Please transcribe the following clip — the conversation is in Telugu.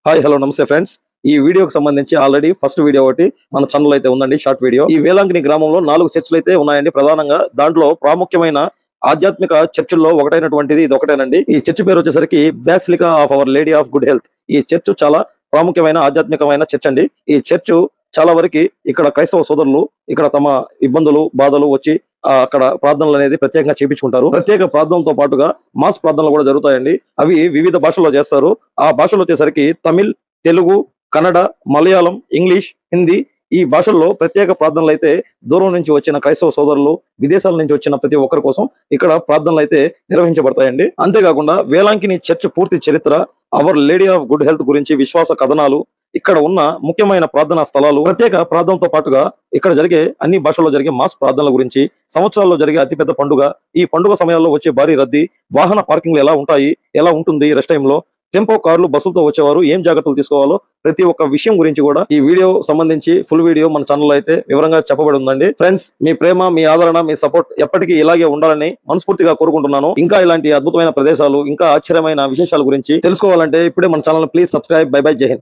హాయ్ హలో నమస్తే ఫ్రెండ్స్. ఈ వీడియోకి సంబంధించి ఆల్రెడీ ఫస్ట్ వీడియో ఒకటి మన ఛానల్ అయితే ఉందండి, షార్ట్ వీడియో. ఈ వేలాంగిని గ్రామంలో 4 చర్చిలు అయితే ఉన్నాయండి ప్రధానంగా. దాంట్లో ప్రాముఖ్యమైన ఆధ్యాత్మిక చర్చిల్లో ఒకటైనటువంటిది ఇది ఒకటేనండి. ఈ చర్చి పేరు వచ్చేసరికి basilica of our lady of good health. ఈ చర్చ్ చాలా ప్రాముఖ్యమైన ఆధ్యాత్మికమైన చర్చ్ అండి. ఈ చర్చ్ చాలా వరకు ఇక్కడ క్రైస్తవ సోదరులు ఇక్కడ తమ ఇబ్బందులు బాధలు వచ్చి అక్కడ ప్రార్థనలు అనేది ప్రత్యేకంగా చేపించుకుంటారు. ప్రత్యేక ప్రార్థనలతో పాటుగా మాస్ ప్రార్థనలు కూడా జరుగుతాయండి. అవి వివిధ భాషల్లో చేస్తారు. ఆ భాషలు వచ్చేసరికి తమిళ్, తెలుగు, కన్నడ, మలయాళం, ఇంగ్లీష్, హిందీ ఈ భాషల్లో ప్రత్యేక ప్రార్థనలు అయితే దూరం నుంచి వచ్చిన క్రైస్తవ సోదరులు, విదేశాల నుంచి వచ్చిన ప్రతి ఒక్కరి కోసం ఇక్కడ ప్రార్థనలు అయితే నిర్వహించబడతాయండి. అంతేకాకుండా వేలాంకిని చర్చ్ పూర్తి చరిత్ర, our lady of good health గురించి విశ్వాస కథనాలు, ఇక్కడ ఉన్న ముఖ్యమైన ప్రార్థనా స్థలాలు, ప్రత్యేక ప్రార్థనతో పాటుగా ఇక్కడ జరిగే అన్ని భాషల్లో జరిగే మాస్ ప్రార్థనల గురించి, సంవత్సరాల్లో జరిగే అతిపెద్ద పండుగ, ఈ పండుగ సమయాల్లో వచ్చే భారీ రద్దీ, వాహన పార్కింగ్లు ఎలా ఉంటాయి, ఎలా ఉంటుంది రెస్ట్ టైంలో, టెంపో కార్లు బస్సులతో వచ్చేవారు ఏం జాగ్రత్తలు తీసుకోవాలో ప్రతి ఒక్క విషయం గురించి కూడా ఈ వీడియో సంబంధించి ఫుల్ వీడియో మన ఛానల్లో అయితే వివరంగా చెప్పబడి ఉందండి. ఫ్రెండ్స్, మీ ప్రేమ, మీ ఆదరణ, మీ సపోర్ట్ ఎప్పటికీ ఇలాగే ఉండాలని మనస్ఫూర్తిగా కోరుకుంటున్నాను. ఇంకా ఇలాంటి అద్భుతమైన ప్రదేశాలు, ఇంకా ఆశ్చర్యమైన విశేషాల గురించి తెలుసుకోవాలంటే ఇప్పుడే మన channel please subscribe. By by, జై హింద్.